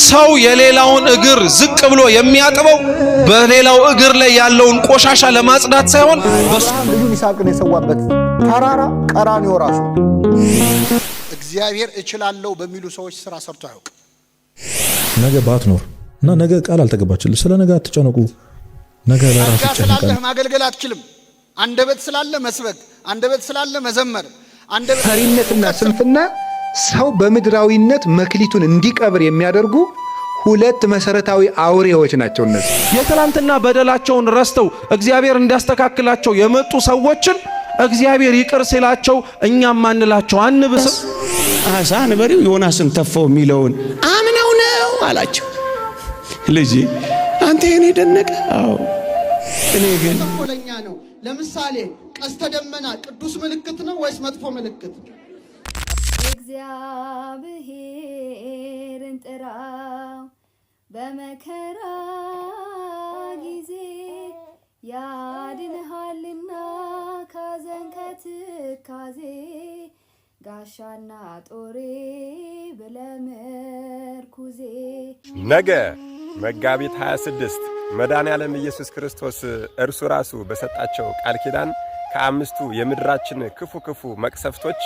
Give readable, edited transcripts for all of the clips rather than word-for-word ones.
ሰው የሌላውን እግር ዝቅ ብሎ የሚያጥበው በሌላው እግር ላይ ያለውን ቆሻሻ ለማጽዳት ሳይሆን ልጁን ይስሐቅን የሰዋበት ተራራ ቀራንዮ ራሱ እግዚአብሔር እችላለሁ በሚሉ ሰዎች ስራ ሰርቶ ያውቅ። ነገ ባትኖር እና ነገ ቃል አልተገባችል ስለ ነገ አትጨነቁ። ነገ ለራስ ይጨነቃል። ማገልገል አትችልም። አንደበት ስላለ መስበክ፣ አንደበት ስላለ መዘመር፣ አንደበት ፈሪነትና ስንፍና ሰው በምድራዊነት መክሊቱን እንዲቀብር የሚያደርጉ ሁለት መሰረታዊ አውሬዎች ናቸው። እነዚህ የትላንትና በደላቸውን ረስተው እግዚአብሔር እንዲያስተካክላቸው የመጡ ሰዎችን እግዚአብሔር ይቅር ሲላቸው እኛም ማንላቸው አንብስም። አሳ አንበሪው ዮናስን ተፈው የሚለውን አምነው ነው አላቸው። ልጅ አንተ የኔ ደነቀ። አዎ እኔ ግን ተቆለኛ ነው። ለምሳሌ ቀስተ ደመና ቅዱስ ምልክት ነው ወይስ መጥፎ ምልክት? እግዚአብሔርን ጥራው በመከራ ጊዜ ያድንሃልና ካዘን ከትካዜ ጋሻና ጦሬ ብለምርኩዜ። ነገ መጋቢት 26 መድኃኔዓለም ኢየሱስ ክርስቶስ እርሱ ራሱ በሰጣቸው ቃል ኪዳን ከአምስቱ የምድራችን ክፉ መቅሰፍቶች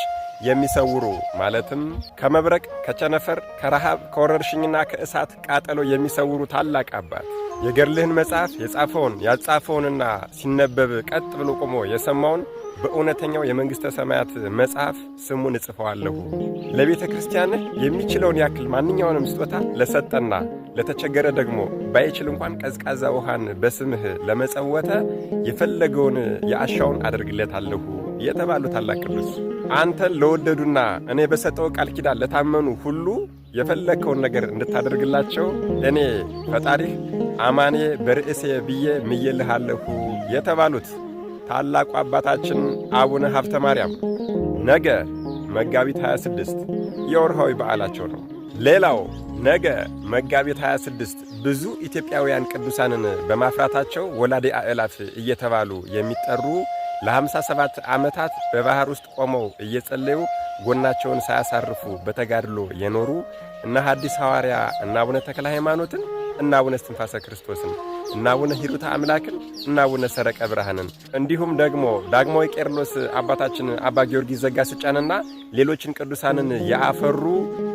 የሚሰውሩ ማለትም ከመብረቅ፣ ከቸነፈር፣ ከረሃብ፣ ከወረርሽኝና ከእሳት ቃጠሎ የሚሰውሩ ታላቅ አባት የገድልህን መጽሐፍ የጻፈውን ያጻፈውንና ሲነበብ ቀጥ ብሎ ቆሞ የሰማውን በእውነተኛው የመንግሥተ ሰማያት መጽሐፍ ስሙን እጽፈዋለሁ። ለቤተ ክርስቲያንህ የሚችለውን ያክል ማንኛውንም ስጦታ ለሰጠና ለተቸገረ ደግሞ ባይችል እንኳን ቀዝቃዛ ውሃን በስምህ ለመጸወተ የፈለገውን የአሻውን አደርግለታለሁ የተባሉ ታላቅ ቅዱስ አንተን ለወደዱና እኔ በሰጠው ቃል ኪዳን ለታመኑ ሁሉ የፈለከውን ነገር እንድታደርግላቸው እኔ ፈጣሪህ አማኔ በርዕሴ ብዬ ምዬልሃለሁ የተባሉት ታላቁ አባታችን አቡነ ሀብተ ማርያም ነገ መጋቢት 26 የወርሃዊ በዓላቸው ነው። ሌላው ነገ መጋቢት 26 ብዙ ኢትዮጵያውያን ቅዱሳንን በማፍራታቸው ወላዴ አእላፍ እየተባሉ የሚጠሩ ለ57 ዓመታት በባህር ውስጥ ቆመው እየጸለዩ ጎናቸውን ሳያሳርፉ በተጋድሎ የኖሩ እነ ሐዲስ ሐዋርያ እና አቡነ ተክለ ሃይማኖትን እና አቡነ እስትንፋሰ ክርስቶስን እና አቡነ ሂሩታ አምላክን እና አቡነ ሰረቀ ብርሃንን እንዲሁም ደግሞ ዳግማዊ ቄርሎስ አባታችን አባ ጊዮርጊስ ዘጋስጫንና ሌሎችን ቅዱሳንን ያፈሩ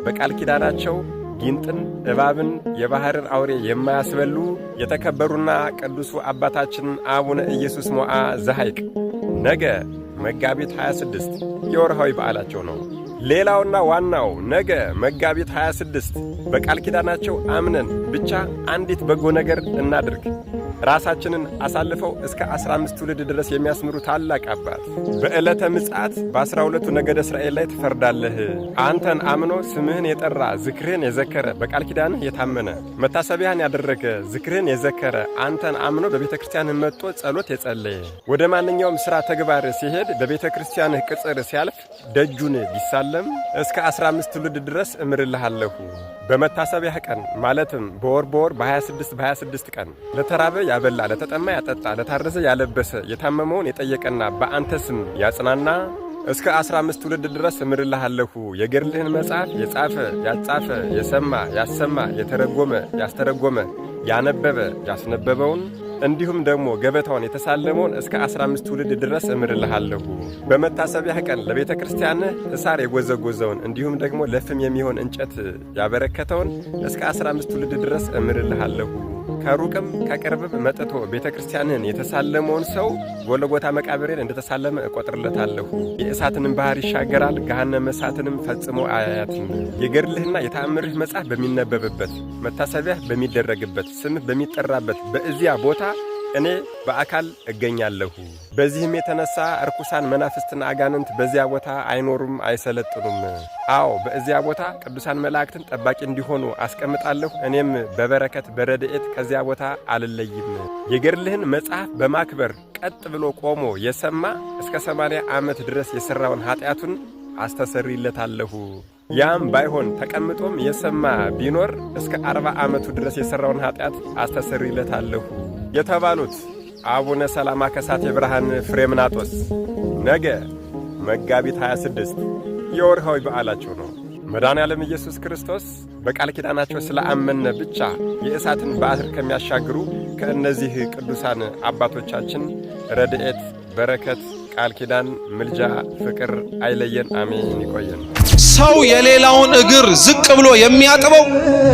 በቃል ኪዳናቸው ጊንጥን፣ እባብን፣ የባህርን አውሬ የማያስበሉ የተከበሩና ቅዱሱ አባታችን አቡነ ኢየሱስ ሞዓ ዘሐይቅ ነገ መጋቢት 26 የወርሃዊ በዓላቸው ነው። ሌላውና ዋናው ነገ መጋቢት 26 በቃል ኪዳናቸው አምነን ብቻ አንዲት በጎ ነገር እናድርግ ራሳችንን አሳልፈው እስከ 15 ትውልድ ድረስ የሚያስምሩ ታላቅ አባት በዕለተ ምጽአት በ12ቱ ነገደ እስራኤል ላይ ትፈርዳለህ። አንተን አምኖ ስምህን የጠራ ዝክርህን የዘከረ በቃል ኪዳንህ የታመነ መታሰቢያን ያደረገ ዝክርህን የዘከረ አንተን አምኖ በቤተ ክርስቲያንህ መጥቶ ጸሎት የጸለየ ወደ ማንኛውም ሥራ ተግባር ሲሄድ በቤተ ክርስቲያንህ ቅጽር ሲያልፍ ደጁን ቢሳለም እስከ 15 ትውልድ ድረስ እምርልሃለሁ። በመታሰቢያ ቀን ማለትም በወር በ26 ቀን ለተራበ ያበላ፣ ለተጠማ ያጠጣ፣ ለታረዘ ያለበሰ፣ የታመመውን የጠየቀና በአንተ ስም ያጽናና እስከ 15 ትውልድ ድረስ እምርልሃለሁ። የገድልህን መጽሐፍ የጻፈ ያጻፈ፣ የሰማ ያሰማ፣ የተረጎመ ያስተረጎመ፣ ያነበበ ያስነበበውን እንዲሁም ደግሞ ገበታውን የተሳለመውን እስከ 15 ትውልድ ድረስ እምርልሃለሁ። በመታሰቢያ ቀን ለቤተ ክርስቲያንህ እሳር የጎዘጎዘውን እንዲሁም ደግሞ ለፍም የሚሆን እንጨት ያበረከተውን እስከ 15 ትውልድ ድረስ እምርልሃለሁ። ከሩቅም ከቅርብም መጥቶ ቤተ ክርስቲያንህን የተሳለመውን ሰው ጎልጎታ መቃብሬን እንደተሳለመ እቆጥርለታለሁ። የእሳትንም ባህር ይሻገራል፣ ገሃነመ እሳትንም ፈጽሞ አያያትም። የገድልህና የተአምርህ መጽሐፍ በሚነበብበት መታሰቢያህ በሚደረግበት ስምህ በሚጠራበት በዚያ ቦታ እኔ በአካል እገኛለሁ። በዚህም የተነሳ እርኩሳን መናፍስትና አጋንንት በዚያ ቦታ አይኖሩም፣ አይሰለጥኑም። አዎ በዚያ ቦታ ቅዱሳን መላእክትን ጠባቂ እንዲሆኑ አስቀምጣለሁ። እኔም በበረከት በረድኤት ከዚያ ቦታ አልለይም። የገድልህን መጽሐፍ በማክበር ቀጥ ብሎ ቆሞ የሰማ እስከ 80 ዓመት ድረስ የሠራውን ኃጢአቱን አስተሰርይለታለሁ። ያም ባይሆን ተቀምጦም የሰማ ቢኖር እስከ 40 ዓመቱ ድረስ የሠራውን ኃጢአት አስተሰርይለታለሁ የተባሉት አቡነ ሰላማ ከሳቴ ብርሃን ፍሬምናጦስ ነገ መጋቢት 26 የወርሃዊ በዓላቸው ነው። መድኃኔዓለም ኢየሱስ ክርስቶስ በቃል ኪዳናቸው ስለአመነ ብቻ የእሳትን ባህር ከሚያሻግሩ ከእነዚህ ቅዱሳን አባቶቻችን ረድኤት፣ በረከት፣ ቃል ኪዳን፣ ምልጃ፣ ፍቅር አይለየን። አሜን። ይቆየን። ሰው የሌላውን እግር ዝቅ ብሎ የሚያጥበው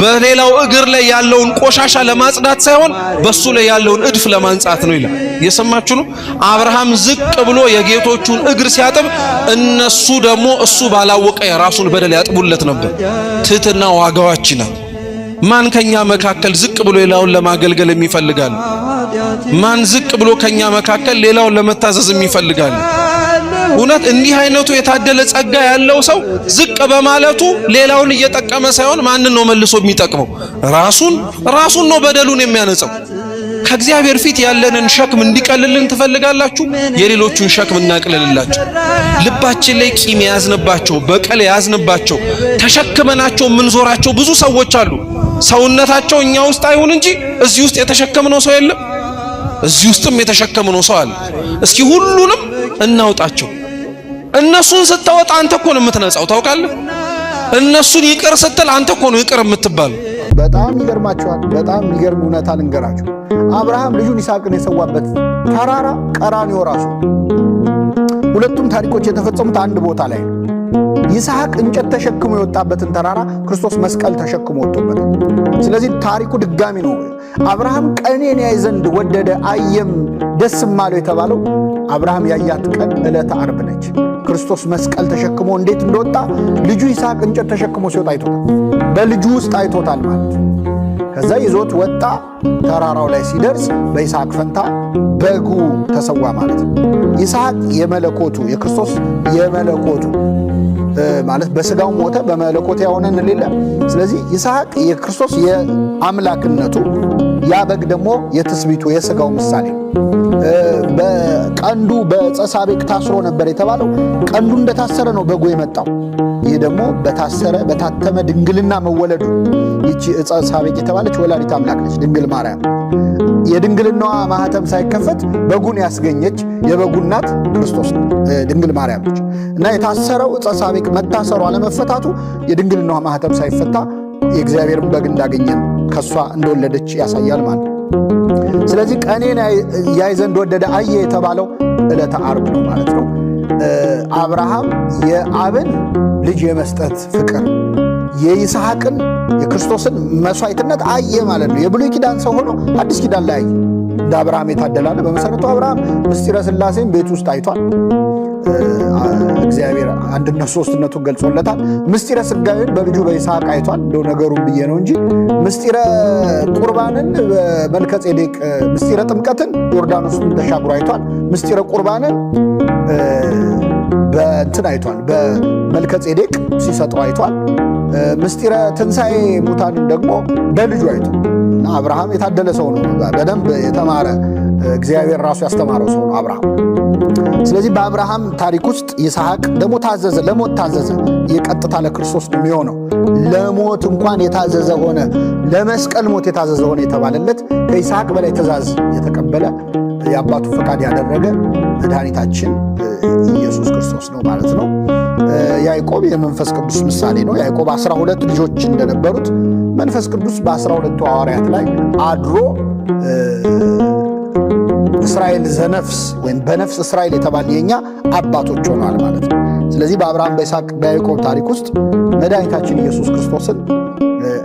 በሌላው እግር ላይ ያለውን ቆሻሻ ለማጽዳት ሳይሆን በሱ ላይ ያለውን እድፍ ለማንጻት ነው ይላል። የሰማችሁ ነው። አብርሃም ዝቅ ብሎ የጌቶቹን እግር ሲያጥብ እነሱ ደግሞ እሱ ባላወቀ የራሱን በደል ያጥቡለት ነበር። ትህትና ዋጋዋች ነው። ማን ከኛ መካከል ዝቅ ብሎ ሌላውን ለማገልገል የሚፈልጋል? ማን ዝቅ ብሎ ከኛ መካከል ሌላውን ለመታዘዝ የሚፈልጋል? እውነት እንዲህ አይነቱ የታደለ ጸጋ ያለው ሰው ዝቅ በማለቱ ሌላውን እየጠቀመ ሳይሆን ማንን ነው መልሶ የሚጠቅመው? ራሱን ነው በደሉን የሚያነጻው። ከእግዚአብሔር ፊት ያለንን ሸክም እንዲቀልልን ትፈልጋላችሁ? የሌሎቹን ሸክም እናቅልልላችሁ። ልባችን ላይ ቂም ያዝንባቸው፣ በቀል ያዝንባቸው፣ ተሸክመናቸው የምንዞራቸው ብዙ ሰዎች አሉ። ሰውነታቸው እኛ ውስጥ አይሁን እንጂ እዚህ ውስጥ የተሸከምነው ሰው የለም። እዚህ ውስጥም የተሸከምነው ሰው አለ። እስኪ ሁሉንም እናውጣቸው። እነሱን ስታወጣ አንተ እኮ ነው የምትነጻው፣ ታውቃለህ? እነሱን ይቅር ስትል አንተ እኮ ነው ይቅር የምትባለው። በጣም ይገርማቸዋል። በጣም የሚገርም እውነታ ልንገራችሁ። አብርሃም ልጁን ይስሐቅን የሰዋበት ተራራ ቀራንዮ ራሱ። ሁለቱም ታሪኮች የተፈጸሙት አንድ ቦታ ላይ ነው። ይስሐቅ እንጨት ተሸክሞ የወጣበትን ተራራ ክርስቶስ መስቀል ተሸክሞ ወጥቶበታል። ስለዚህ ታሪኩ ድጋሚ ነው። አብርሃም ቀኔን ያይ ዘንድ ወደደ አየም ደስም አለው የተባለው አብርሃም ያያት ቀን ዕለተ ዓርብ ነች። ክርስቶስ መስቀል ተሸክሞ እንዴት እንደወጣ ልጁ ይስሐቅ እንጨት ተሸክሞ ሲወጣ አይቶታል። በልጁ ውስጥ አይቶታል ማለት። ከዛ ይዞት ወጣ። ተራራው ላይ ሲደርስ በይስሐቅ ፈንታ በጉ ተሰዋ ማለት ነው። ይስሐቅ የመለኮቱ የክርስቶስ የመለኮቱ ማለት በስጋው ሞተ፣ በመለኮት ያሆነን ሌለ። ስለዚህ ይስሐቅ የክርስቶስ የአምላክነቱ፣ ያ በግ ደግሞ የትስቢቱ የስጋው ምሳሌ። በቀንዱ በዕፀ ሳቤቅ ታስሮ ነበር የተባለው። ቀንዱ እንደታሰረ ነው በጉ የመጣው። ይህ ደግሞ በታሰረ በታተመ ድንግልና መወለዱ። ይቺ ዕፀ ሳቤቅ የተባለች ወላዲት አምላክ ነች፣ ድንግል ማርያም። የድንግልናዋ ማህተም ሳይከፈት በጉን ያስገኘች የበጉ እናት ክርስቶስ ድንግል ማርያም ነች። እና የታሰረው ዕፀ ሳቤቅ መታሰሩ አለመፈታቱ የድንግልናዋ ማህተም ሳይፈታ የእግዚአብሔርን በግ እንዳገኘን ከሷ እንደወለደች ያሳያል ማለት ነው። ስለዚህ ቀኔን ያይ ዘንድ ወደደ አየ የተባለው ዕለተ ዓርብ ነው ማለት ነው። አብርሃም የአብን ልጅ የመስጠት ፍቅር የይስሐቅን የክርስቶስን መስዋዕትነት አየ ማለት ነው። የብሉይ ኪዳን ሰው ሆኖ አዲስ ኪዳን ላይ አየ። እንደ አብርሃም የታደላለ። በመሰረቱ አብርሃም ምስጢረ ሥላሴን ቤት ውስጥ አይቷል። እግዚአብሔር አንድነት ሶስትነቱን ገልጾለታል። ምስጢረ ሥጋዌን በልጁ በይስሐቅ አይቷል። እንደው ነገሩን ብዬ ነው እንጂ ምስጢረ ቁርባንን በመልከ ጼዴቅ፣ ምስጢረ ጥምቀትን ዮርዳኖስን ተሻግሮ አይቷል። ምስጢረ ቁርባንን በእንትን አይቷል፣ በመልከ ጼዴቅ ሲሰጠው አይቷል። ምስጢረ ትንሣኤ ሙታንን ደግሞ በልጁ አይቷል። እና አብርሃም የታደለ ሰው ነው። በደንብ የተማረ እግዚአብሔር ራሱ ያስተማረው ሰው ነው አብርሃም። ስለዚህ በአብርሃም ታሪክ ውስጥ ይስሐቅ ደግሞ ታዘዘ፣ ለሞት ታዘዘ። የቀጥታ ለክርስቶስ ነው የሚሆነው። ለሞት እንኳን የታዘዘ ሆነ፣ ለመስቀል ሞት የታዘዘ ሆነ የተባለለት ከይስሐቅ በላይ ትእዛዝ የተቀበለ የአባቱ ፈቃድ ያደረገ መድኃኒታችን ኢየሱስ ክርስቶስ ነው ማለት ነው። ያዕቆብ የመንፈስ ቅዱስ ምሳሌ ነው። ያዕቆብ 12 ልጆች እንደነበሩት መንፈስ ቅዱስ በ12ቱ ሐዋርያት ላይ አድሮ እስራኤል ዘነፍስ ወይም በነፍስ እስራኤል የተባለ የኛ አባቶች ሆነዋል ማለት ነው። ስለዚህ በአብርሃም በይስሐቅ በያዕቆብ ታሪክ ውስጥ መድኃኒታችን ኢየሱስ ክርስቶስን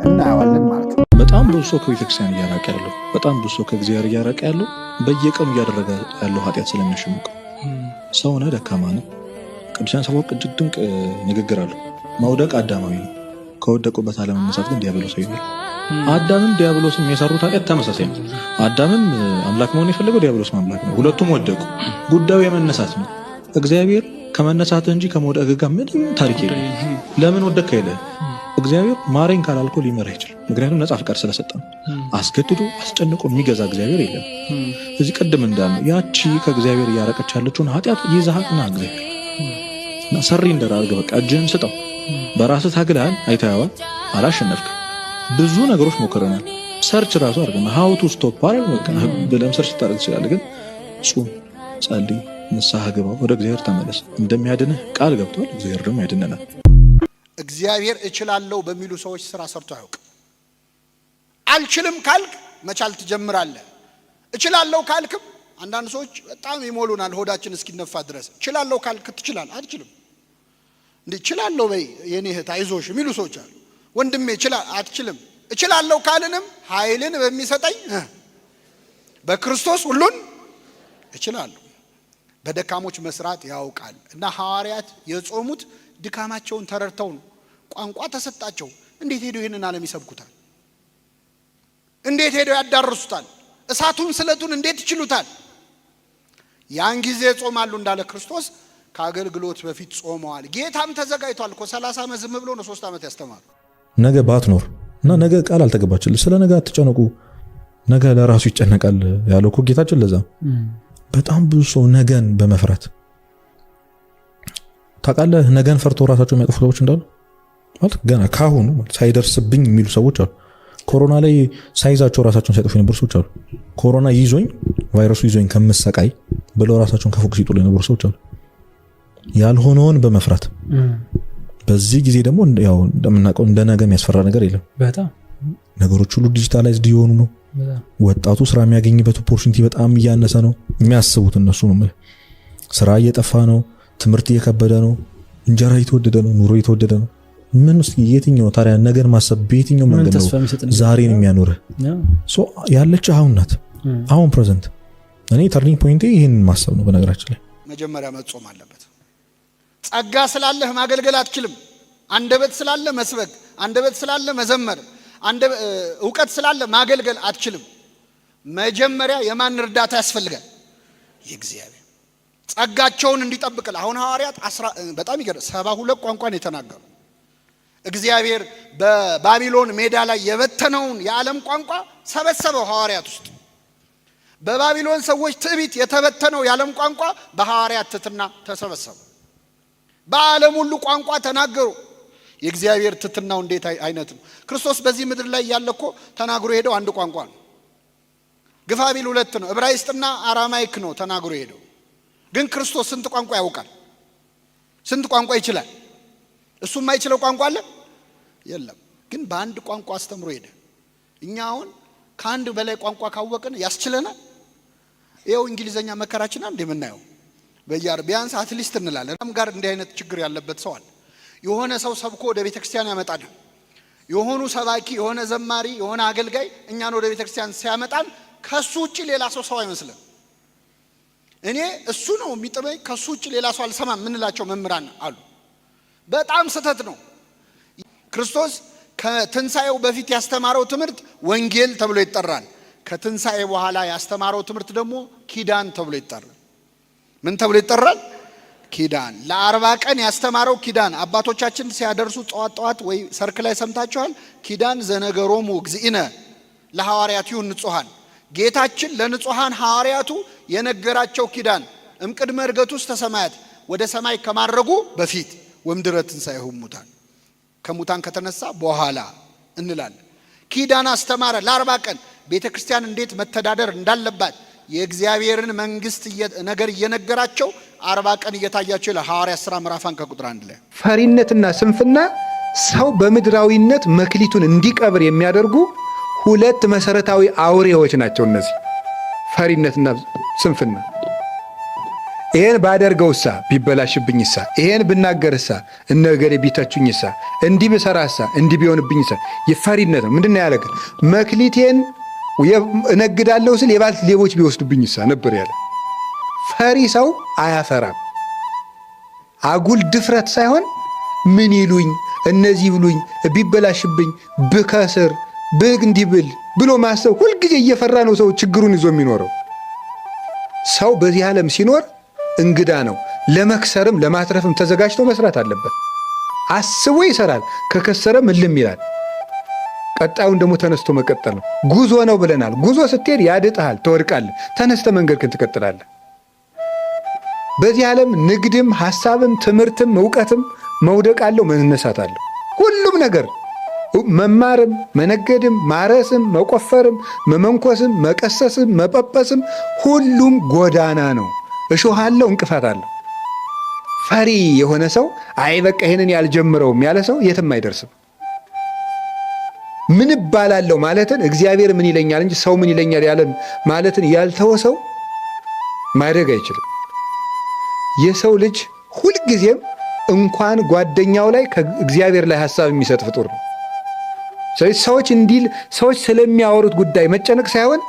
እናየዋለን ማለት ነው። በጣም ብዙ ሰው ከቤተክርስቲያን እያራቀ ያለው፣ በጣም ብዙ ሰው ከእግዚአብሔር እያራቀ ያለው በየቀኑ እያደረገ ያለው ኃጢአት ስለሚያሸምቅ ሰው ነህ፣ ደካማ ነው። ቅዱሳን ሰዎች እጅግ ድንቅ ንግግር አለው። መውደቅ አዳማዊ ነው፣ ከወደቁበት አለመነሳት ግን ዲያብሎሳዊ ነው። አዳምም ዲያብሎስም የሰሩት ኃጢአት ተመሳሳይ ነው። አዳምም አምላክ መሆን የፈለገው ዲያብሎስም አምላክ ነው። ሁለቱም ወደቁ። ጉዳዩ የመነሳት ነው። እግዚአብሔር ከመነሳት እንጂ ከመውደቅ ጋር ምንም ታሪክ የለም። ለምን ወደቅ ከሄደ እግዚአብሔር ማረኝ ካላልኮ ሊመራ ይችላል። ምክንያቱም ነጻ ፍቃድ ስለሰጠን። አስገድዶ አስጨንቆ የሚገዛ እግዚአብሔር የለም። እዚህ ቀደም እንዳልነው ያቺ ከእግዚአብሔር እያረቀች ያለችውን ኃጢአት ይዛሃቅና እግዚአብሔር እና ሰሪ እንደራርገ በቃ እጅህን ስጠው። በራስህ ታግለሃል፣ አይተኸዋል፣ አላሸነፍክም። ብዙ ነገሮች ሞክረናል። ሰርች ራሱ አድርገን ሃው ቱ ስቶፕ ብለም ሰርች ታደርግ ትችላለህ። ግን ጹም፣ ጸልይ፣ ንስሐ ግባ፣ ወደ እግዚአብሔር ተመለስ። እንደሚያድንህ ቃል ገብቷል። እግዚአብሔር ደግሞ ያድነናል። እግዚአብሔር እችላለሁ በሚሉ ሰዎች ስራ ሰርቶ አያውቅም። አልችልም ካልክ መቻል ትጀምራለህ። እችላለሁ ካልክም አንዳንድ ሰዎች በጣም ይሞሉናል ሆዳችን እስኪነፋ ድረስ። እችላለሁ ካልክ ትችላለህ። አትችልም እንዴ? እችላለሁ በይ የኔ እህት አይዞሽ የሚሉ ሰዎች አሉ። ወንድሜ አትችልም። እችላለሁ ካልንም ኃይልን በሚሰጠኝ በክርስቶስ ሁሉን እችላለሁ። በደካሞች መስራት ያውቃል። እና ሐዋርያት የጾሙት ድካማቸውን ተረድተው ነው። ቋንቋ ተሰጣቸው። እንዴት ሄደው ይህንን ዓለም ይሰብኩታል? እንዴት ሄደው ያዳርሱታል? እሳቱን ስለቱን እንዴት ይችሉታል? ያን ጊዜ ጾማሉ እንዳለ ክርስቶስ ከአገልግሎት በፊት ጾመዋል። ጌታም ተዘጋጅቷል እኮ 30 ዓመት ዝም ብሎ ነው 3 ዓመት ያስተማሩ። ነገ ባትኖር እና ነገ ቃል አልተገባችል ስለ ነገ አትጨነቁ፣ ነገ ለራሱ ይጨነቃል ያለው እኮ ጌታችን። ለዛ በጣም ብዙ ሰው ነገን በመፍራት ታውቃለህ፣ ነገን ፈርተው ራሳቸው የሚያጠፉ ሰዎች እንዳሉ ማለት ገና ካሁኑ ሳይደርስብኝ የሚሉ ሰዎች አሉ። ኮሮና ላይ ሳይዛቸው ራሳቸውን ሲያጠፉ የነበሩ ሰዎች አሉ። ኮሮና ይዞኝ ቫይረሱ ይዞኝ ከምሰቃይ ብለው ራሳቸውን ከፎቅ ሲጥሉ የነበሩ ሰዎች አሉ። ያልሆነውን በመፍራት በዚህ ጊዜ ደግሞ ያው እንደምናውቀው እንደ ነገ የሚያስፈራ ነገር የለም። በጣም ነገሮች ሁሉ ዲጂታላይዝድ እየሆኑ ነው። ወጣቱ ስራ የሚያገኝበት ኦፖርቹኒቲ በጣም እያነሰ ነው። የሚያስቡት እነሱ ነው። ስራ እየጠፋ ነው። ትምህርት እየከበደ ነው። እንጀራ እየተወደደ ነው። ኑሮ እየተወደደ ነው። ምን ውስጥ የትኛው ታዲያ ነገር ማሰብ በየትኛው መንገድ ነው ዛሬን የሚያኖርህ? ሶ ያለች አሁን ናት። አሁን ፕሬዘንት እኔ ተርኒንግ ፖይንቴ ይሄንን ማሰብ ነው። በነገራችን ላይ መጀመሪያ መጾም አለበት። ጸጋ ስላለህ ማገልገል አትችልም። አንደበት ስላለ መስበክ፣ አንደበት ስላለ መዘመር፣ ዕውቀት ስላለ ማገልገል አትችልም። መጀመሪያ የማን እርዳታ ያስፈልጋል? የእግዚአብሔር ጸጋቸውን እንዲጠብቅል። አሁን ሐዋርያት በጣም ይገርም 72 ቋንቋን የተናገሩ እግዚአብሔር በባቢሎን ሜዳ ላይ የበተነውን የዓለም ቋንቋ ሰበሰበው ሐዋርያት ውስጥ። በባቢሎን ሰዎች ትዕቢት የተበተነው የዓለም ቋንቋ በሐዋርያት ትትና ተሰበሰበ። በዓለም ሁሉ ቋንቋ ተናገሩ። የእግዚአብሔር ትትናው እንዴት አይነት ነው! ክርስቶስ በዚህ ምድር ላይ ያለ እኮ ተናግሮ ሄደው አንድ ቋንቋ ነው። ግፋ ቢል 2 ነው። ዕብራይስጥና አራማይክ ነው ተናግሮ ሄደው። ግን ክርስቶስ ስንት ቋንቋ ያውቃል? ስንት ቋንቋ ይችላል? እሱ የማይችለው ቋንቋ አለ? የለም። ግን በአንድ ቋንቋ አስተምሮ ሄደ። እኛ አሁን ከአንድ በላይ ቋንቋ ካወቅን ያስችለናል? ይኸው እንግሊዘኛ መከራችን አንድ የምናየው ቢያንስ አትሊስት እንላለን። ጋር እንዲህ አይነት ችግር ያለበት ሰው አለ። የሆነ ሰው ሰብኮ ወደ ቤተክርስቲያን ያመጣል። የሆኑ ሰባኪ፣ የሆነ ዘማሪ፣ የሆነ አገልጋይ እኛን ወደ ቤተክርስቲያን ሲያመጣን ከሱ ውጪ ሌላ ሰው አይመስልም። እኔ እሱ ነው የሚጥመኝ፣ ከሱ ውጪ ሌላ ሰው አልሰማም ምንላቸው መምህራን አሉ። በጣም ስህተት ነው። ክርስቶስ ከትንሣኤው በፊት ያስተማረው ትምህርት ወንጌል ተብሎ ይጠራል። ከትንሣኤ በኋላ ያስተማረው ትምህርት ደግሞ ኪዳን ተብሎ ይጠራል። ምን ተብሎ ይጠራል? ኪዳን። ለ40 ቀን ያስተማረው ኪዳን አባቶቻችን ሲያደርሱ ጠዋት ወይ ሰርክ ላይ ሰምታችኋል። ኪዳን ዘነገሮሙ እግዚእነ ለሐዋርያቲሁ ንጹሐን። ጌታችን ለንጹሐን ሐዋርያቱ የነገራቸው ኪዳን እምቅድመ ዕርገቱ ውስተ ሰማያት ወደ ሰማይ ከማረጉ በፊት ወምድረ ትንሣኤሁ ሙታን ከሙታን ከተነሳ በኋላ እንላለን። ኪዳን አስተማረ። ለ40 ቀን ቤተ ክርስቲያን እንዴት መተዳደር እንዳለባት የእግዚአብሔርን መንግስት ነገር እየነገራቸው 40 ቀን እየታያቸው ለሐዋርያት ሥራ ምዕራፍ 1 ከቁጥር 1 ላይ ፈሪነትና ስንፍና ሰው በምድራዊነት መክሊቱን እንዲቀብር የሚያደርጉ 2 መሰረታዊ አውሬዎች ናቸው። እነዚህ ፈሪነትና ስንፍና። ይሄን ባደርገውሳ ቢበላሽብኝሳ፣ ይሄን ብናገርሳ እነገሬ ቢተቹኝሳ፣ እንዲህ ብሰራሳ እንዲህ ቢሆንብኝሳ። የፈሪነት ነው። ምንድነው ያለከ መክሊቴን እነግዳለሁ ስል የባልት ሌቦች ቢወስዱብኝሳ ነበር ያለ። ፈሪ ሰው አያፈራም። አጉል ድፍረት ሳይሆን ምን ይሉኝ እነዚህ ብሉኝ ቢበላሽብኝ ብከስር እንዲብል ብሎ ማሰብ ሁልጊዜ እየፈራ ነው ሰው ችግሩን ይዞ የሚኖረው። ሰው በዚህ ዓለም ሲኖር እንግዳ ነው። ለመክሰርም ለማትረፍም ተዘጋጅቶ መስራት አለበት። አስቦ ይሰራል። ከከሰረም እልም ይላል። ቀጣዩን ደግሞ ተነስቶ መቀጠል ነው። ጉዞ ነው ብለናል። ጉዞ ስትሄድ ያድጥሃል፣ ትወድቃለህ። ተነስተ መንገድህን ትቀጥላለህ። በዚህ ዓለም ንግድም፣ ሐሳብም፣ ትምህርትም፣ ዕውቀትም መውደቅ አለው፣ መነሳት አለው። ሁሉም ነገር መማርም፣ መነገድም፣ ማረስም፣ መቆፈርም፣ መመንኮስም፣ መቀሰስም፣ መጳጳስም ሁሉም ጎዳና ነው። እሾህ አለው፣ እንቅፋት አለው። ፈሪ የሆነ ሰው አይ በቃ ይሄንን ያልጀምረውም ያለ ሰው የትም አይደርስም። ምን እባላለሁ ማለትን እግዚአብሔር ምን ይለኛል እንጂ ሰው ምን ይለኛል ያለን ማለትን ያልተወ ሰው ማድረግ አይችልም። የሰው ልጅ ሁልጊዜም እንኳን ጓደኛው ላይ ከእግዚአብሔር ላይ ሐሳብ የሚሰጥ ፍጡር ነው። ስለዚህ ሰዎች ስለሚያወሩት ጉዳይ መጨነቅ ሳይሆን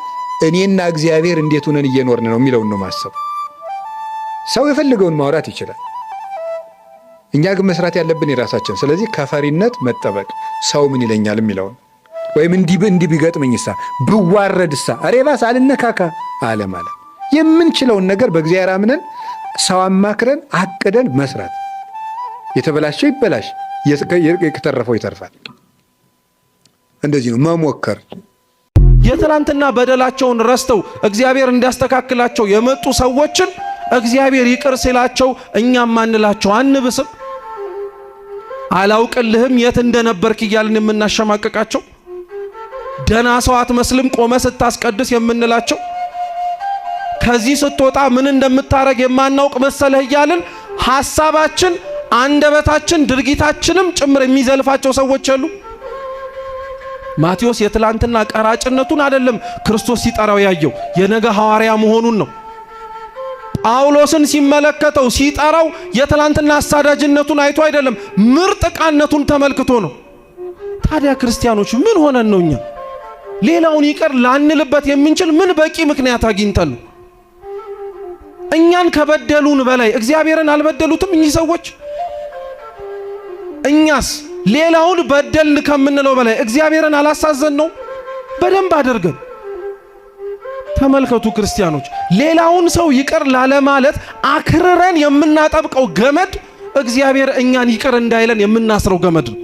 እኔና እግዚአብሔር እንዴት ሆነን እየኖርን ነው የሚለውን ነው ማሰብ። ሰው የፈለገውን ማውራት ይችላል። እኛ ግን መስራት ያለብን የራሳችን። ስለዚህ ከፈሪነት መጠበቅ፣ ሰው ምን ይለኛል የሚለውን ወይም እንዲህ ቢገጥመኝሳ ብዋረድሳ አሬባስ አልነካካ አለ ማለት የምንችለውን ነገር በእግዚአብሔር አምነን ሰው አማክረን አቅደን መስራት። የተበላሸው ይበላሽ፣ የተረፈው ይተርፋል። እንደዚህ ነው መሞከር። የትላንትና በደላቸውን ረስተው እግዚአብሔር እንዲያስተካክላቸው የመጡ ሰዎችን እግዚአብሔር ይቅር ሲላቸው እኛም ማንላቸው አንብስም? አላውቅልህም የት እንደነበርክ እያልን የምናሸማቀቃቸው፣ ደና ሰው አትመስልም ቆመ ስታስቀድስ የምንላቸው፣ ከዚህ ስትወጣ ምን እንደምታረግ የማናውቅ መሰለህ እያልን ሐሳባችን፣ አንደበታችን፣ ድርጊታችንም ጭምር የሚዘልፋቸው ሰዎች አሉ። ማቴዎስ የትላንትና ቀራጭነቱን አይደለም ክርስቶስ ሲጠራው ያየው የነገ ሐዋርያ መሆኑን ነው። ጳውሎስን ሲመለከተው ሲጠራው የትላንትና አሳዳጅነቱን አይቶ አይደለም ምርጥ ዕቃነቱን ተመልክቶ ነው። ታዲያ ክርስቲያኖች ምን ሆነን ነው እኛ ሌላውን ይቅር ላንልበት የምንችል ምን በቂ ምክንያት አግኝተን ነው? እኛን ከበደሉን በላይ እግዚአብሔርን አልበደሉትም እኚህ ሰዎች? እኛስ ሌላውን በደልን ከምንለው በላይ እግዚአብሔርን አላሳዘን ነው? በደንብ አድርገን ተመልከቱ ክርስቲያኖች። ሌላውን ሰው ይቅር ላለማለት አክርረን የምናጠብቀው ገመድ እግዚአብሔር እኛን ይቅር እንዳይለን የምናስረው ገመድ ነው።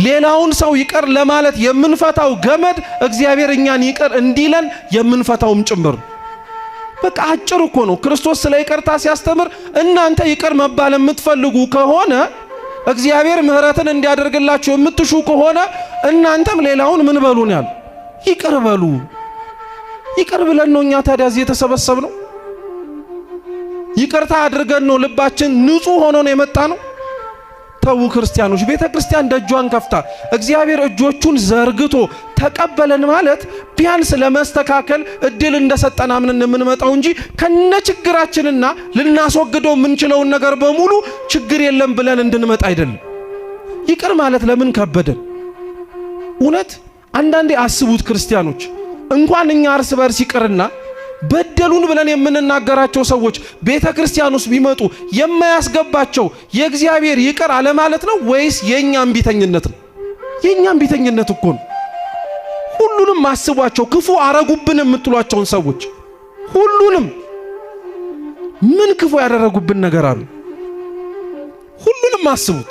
ሌላውን ሰው ይቅር ለማለት የምንፈታው ገመድ እግዚአብሔር እኛን ይቅር እንዲለን የምንፈታውም ጭምር ነው። በቃ አጭር እኮ ነው። ክርስቶስ ስለ ይቅርታ ሲያስተምር እናንተ ይቅር መባል የምትፈልጉ ከሆነ እግዚአብሔር ምሕረትን እንዲያደርግላችሁ የምትሹ ከሆነ እናንተም ሌላውን ምን በሉን ያሉ ይቅር በሉ። ይቅር ብለን ነው እኛ ታዲያ እዚህ የተሰበሰብነው? ይቅርታ አድርገን ነው ልባችን ንጹህ ሆኖ ነው የመጣ ነው? ተው ክርስቲያኖች፣ ቤተ ክርስቲያን ደጇን ከፍታ እግዚአብሔር እጆቹን ዘርግቶ ተቀበለን ማለት ቢያንስ ለመስተካከል እድል እንደሰጠን አምነን የምንመጣው እንጂ ከነችግራችንና ልናስወግደው የምንችለውን ነገር በሙሉ ችግር የለም ብለን እንድንመጣ አይደለም። ይቅር ማለት ለምን ከበደን? እውነት አንዳንዴ አስቡት ክርስቲያኖች፣ እንኳን እኛ እርስ በርስ ይቅርና በደሉን ብለን የምንናገራቸው ሰዎች ቤተ ክርስቲያን ውስጥ ቢመጡ የማያስገባቸው የእግዚአብሔር ይቅር አለ ማለት ነው ወይስ የኛም ቢተኝነት ነው? የኛም ቢተኝነት እኮ ነው። ሁሉንም አስቧቸው። ክፉ አረጉብን የምትሏቸውን ሰዎች ሁሉንም ምን ክፉ ያደረጉብን ነገር አሉ? ሁሉንም አስቡት።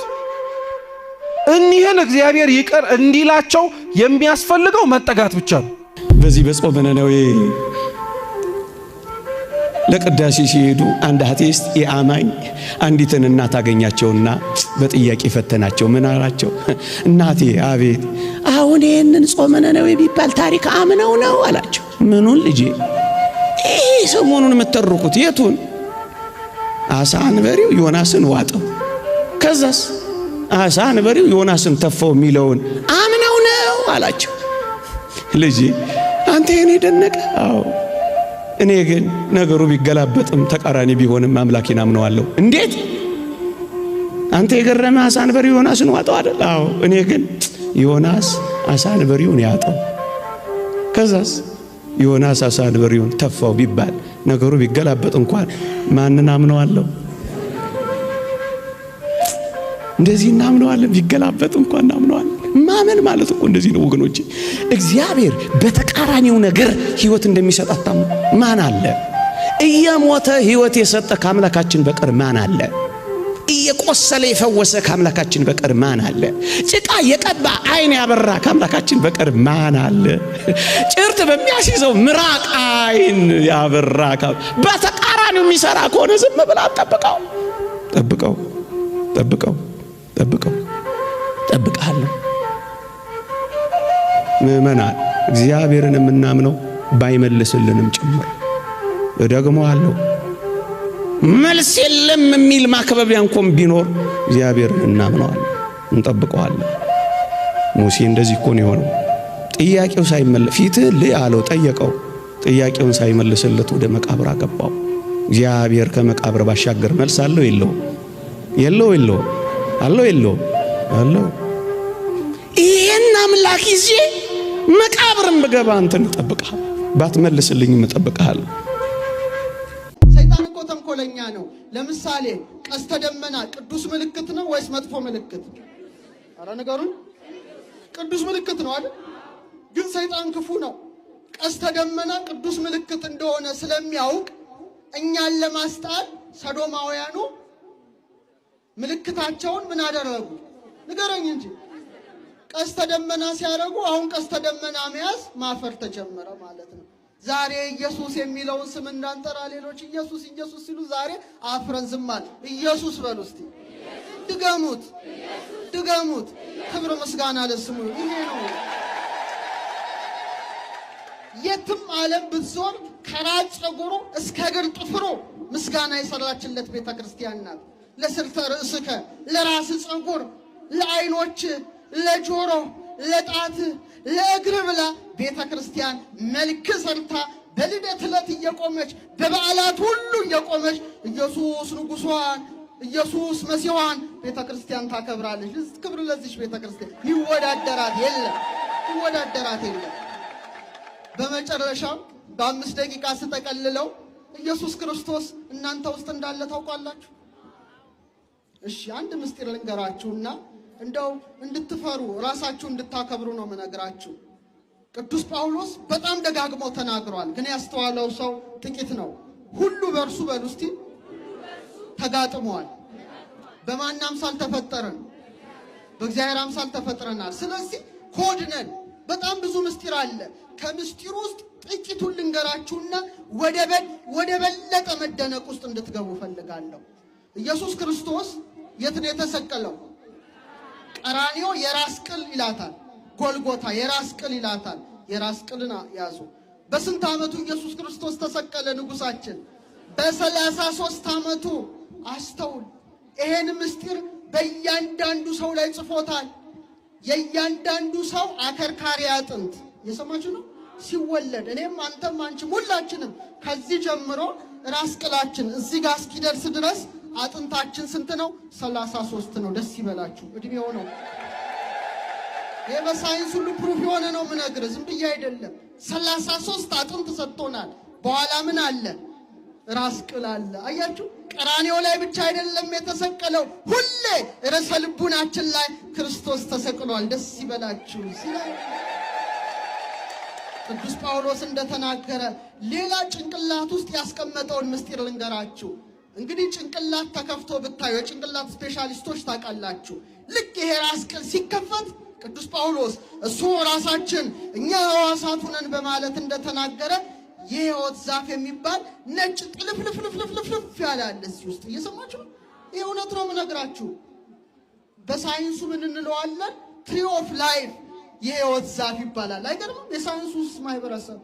እኒህን እግዚአብሔር ይቅር እንዲላቸው የሚያስፈልገው መጠጋት ብቻ ነው። በዚህ በጾመ ነነዌ ለቅዳሴ ሲሄዱ አንድ አቴስት የአማኝ አንዲትን እናት አገኛቸውና በጥያቄ ፈተናቸው። ምን አላቸው? እናቴ አቤት፣ አሁን ይህንን ጾመ ነነዌ ቢባል ታሪክ አምነው ነው አላቸው። ምኑን ልጄ? ይሄ ሰሞኑን የምትተርኩት የቱን? አሳ አንበሪው ዮናስን ዋጠው፣ ከዛስ አሳ አንበሪው ዮናስን ተፋው የሚለውን አምነው ነው አላቸው። ልጄ አንተ የኔ ደነቀ? አዎ እኔ ግን ነገሩ ቢገላበጥም ተቃራኒ ቢሆንም አምላኬን አምነዋለሁ። እንዴት? አንተ የገረመ አሳ አንበሪው ዮናስን ዋጠው አይደል? አዎ እኔ ግን ዮናስ አሳ አንበሪውን ያጠው፣ ከዛስ ዮናስ አሳ አንበሪውን ተፋው ቢባል ነገሩ ቢገላበጥ እንኳን ማንን አምነዋለሁ? እንደዚህ እናምነዋለን። ቢገላበጥ እንኳን እናምነዋለን። ማመን ማለት እኮ እንደዚህ ነው ወገኖቼ። እግዚአብሔር በተቃራኒው ነገር ሕይወት እንደሚሰጥ አታምኑ? ማን አለ? እየሞተ ሕይወት የሰጠ ከአምላካችን በቀር ማን አለ? እየቆሰለ የፈወሰ ከአምላካችን በቀር ማን አለ? ጭቃ የቀባ ዓይን ያበራ ከአምላካችን በቀር ማን አለ? ጭርት በሚያስይዘው ምራቅ ዓይን ያበራ በተቃራኒው የሚሰራ ከሆነ ዝም ብላ ጠብቀው ጠብቀው ጠብቀው ጠብቀው ጠብቃለሁ። ምእመናን እግዚአብሔርን የምናምነው ባይመልስልንም ጭምር እደግመዋለሁ፣ መልስ የለም የሚል ማክበቢያ እንኳን ቢኖር እግዚአብሔርን እናምነዋለን፣ እንጠብቀዋለን። ሙሴ እንደዚህ እኮ ነው የሆነው። ጥያቄው ሳይመለስ ፊትህ ልይ አለው፣ ጠየቀው። ጥያቄውን ሳይመልስለት ወደ መቃብር አገባው። እግዚአብሔር ከመቃብር ባሻገር መልስ አለው የለው? የለው የለው? አለው የለው? አለው። ይሄን አምላክ ይዤ መቃብርን ብገባ አንተን እጠብቅሃለሁ፣ ባትመልስልኝም እጠብቅሃለሁ። ሰይጣን እኮ ተንኮለኛ ነው። ለምሳሌ ቀስተ ደመና ቅዱስ ምልክት ነው ወይስ መጥፎ ምልክት? አረ ነገሩን ቅዱስ ምልክት ነው አይደል? ግን ሰይጣን ክፉ ነው። ቀስተ ደመና ቅዱስ ምልክት እንደሆነ ስለሚያውቅ እኛን ለማስጣል ሰዶማውያኑ ምልክታቸውን ምን አደረጉ? ንገረኝ እንጂ ቀስተ ደመና ሲያደርጉ አሁን ቀስተ ደመና መያዝ ማፈር ተጀመረ ማለት ነው። ዛሬ ኢየሱስ የሚለውን ስም እንዳንጠራ ሌሎች ኢየሱስ ኢየሱስ ሲሉ ዛሬ አፍረን ዝም አለ። ኢየሱስ በሉ እስቲ፣ ድገሙት ድገሙት። ክብር ምስጋና ለስሙ። ይሄ ነው የትም ዓለም ብትዞር ከራስ ፀጉሩ እስከ እግር ጥፍሩ ምስጋና የሰራችለት ቤተ ክርስቲያን ናት። ለስልተ ርእስከ ለራስ ፀጉር፣ ለዓይኖች፣ ለጆሮ፣ ለጣት፣ ለእግር ብላ ቤተ ክርስቲያን መልክ ሰርታ በልደት ዕለት እየቆመች በበዓላት ሁሉ እየቆመች ኢየሱስ ንጉሷን ኢየሱስ መሲዋን ቤተ ክርስቲያን ታከብራለች። ክብር ለዚች ቤተ ክርስቲያን። ይወዳደራት የለም፣ ይወዳደራት የለም። በመጨረሻም በ5 ደቂቃ ስጠቀልለው ኢየሱስ ክርስቶስ እናንተ ውስጥ እንዳለ ታውቃላችሁ? እሺ አንድ ምስጢር ልንገራችሁና እንደው እንድትፈሩ ራሳችሁ እንድታከብሩ ነው የምነግራችሁ። ቅዱስ ጳውሎስ በጣም ደጋግሞ ተናግሯል፣ ግን ያስተዋለው ሰው ጥቂት ነው። ሁሉ በእርሱ በሉ እስቲ ተጋጥሟል። በማን አምሳል ተፈጠረን? በእግዚአብሔር አምሳል ተፈጥረናል። ስለዚህ ኮድ ነን። በጣም ብዙ ምስጢር አለ። ከምስጢሩ ውስጥ ጥቂቱን ልንገራችሁና ወደ በለጠ መደነቅ ውስጥ እንድትገቡ ፈልጋለሁ። ኢየሱስ ክርስቶስ የት ነው የተሰቀለው? ቀራንዮ የራስ ቅል ይላታል፣ ጎልጎታ የራስ ቅል ይላታል። የራስ ቅልና ያዙ። በስንት ዓመቱ ኢየሱስ ክርስቶስ ተሰቀለ? ንጉሳችን በ33 ዓመቱ። አስተውል። ይሄን ምስጢር በእያንዳንዱ ሰው ላይ ጽፎታል። የእያንዳንዱ ሰው አከርካሪ አጥንት የሰማችሁ ነው ሲወለድ፣ እኔም አንተም አንቺም ሁላችንም ከዚህ ጀምሮ ራስ ቅላችን እዚህ ጋር እስኪደርስ ድረስ አጥንታችን ስንት ነው? 33 ነው። ደስ ይበላችሁ፣ እድሜው ነው። ይሄ በሳይንስ ሁሉ ፕሩፍ የሆነ ነው የምነግርህ፣ ዝም ብዬ አይደለም። 33 አጥንት ሰጥቶናል። በኋላ ምን አለ? ራስ ቅል አለ። አያችሁ፣ ቀራንዮ ላይ ብቻ አይደለም የተሰቀለው፣ ሁሌ ርዕሰ ልቡናችን ላይ ክርስቶስ ተሰቅሏል። ደስ ይበላችሁ ሲል ቅዱስ ጳውሎስ እንደተናገረ ሌላ ጭንቅላት ውስጥ ያስቀመጠውን ምስጢር ልንገራችሁ። እንግዲህ ጭንቅላት ተከፍቶ ብታዩ የጭንቅላት ስፔሻሊስቶች ታውቃላችሁ። ልክ ይሄ ራስ ቅል ሲከፈት ቅዱስ ጳውሎስ እሱ ራሳችን እኛ ሕዋሳቱ ነን በማለት እንደተናገረ የሕይወት ዛፍ የሚባል ነጭ ጥልፍልፍልፍልፍልፍ ያለ አለ እዚህ ውስጥ። እየሰማችሁ ነው? ይሄ እውነት ነው የምነግራችሁ። በሳይንሱ ምን እንለዋለን? ትሪ ኦፍ ላይፍ የሕይወት ዛፍ ይባላል። አይገርምም? የሳይንሱ ማህበረሰብ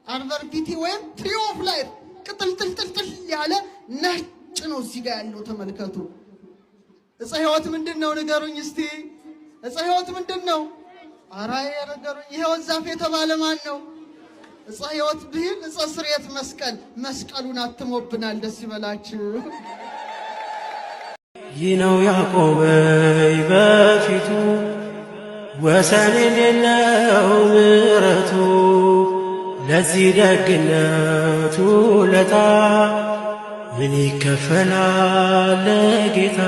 አርቨርቢቲ ወይም ትሪ ኦፍ ላይፍ ቅጥልጥልጥል ያለ ነጭ ነው እዚህ ጋር ያለው። ተመልከቱ። ዕፀ ሕይወት ምንድን ነው ንገሩኝ እስቲ። ዕፀ ሕይወት ምንድን ነው? ኧረ ንገሩኝ። የሕይወት ዛፍ የተባለ ማን ነው? ዕፀ ሕይወት ብሂል ዕፀ ስርየት መስቀል፣ መስቀሉን አትሞብናል። ደስ ይበላችሁ። ይህ ነው ያቆመኝ በፊቱ ወሰን የሌለው ምሕረቱ፣ ለዚህ ደግነቱ ለታ ምን ይከፈላል ለጌታ?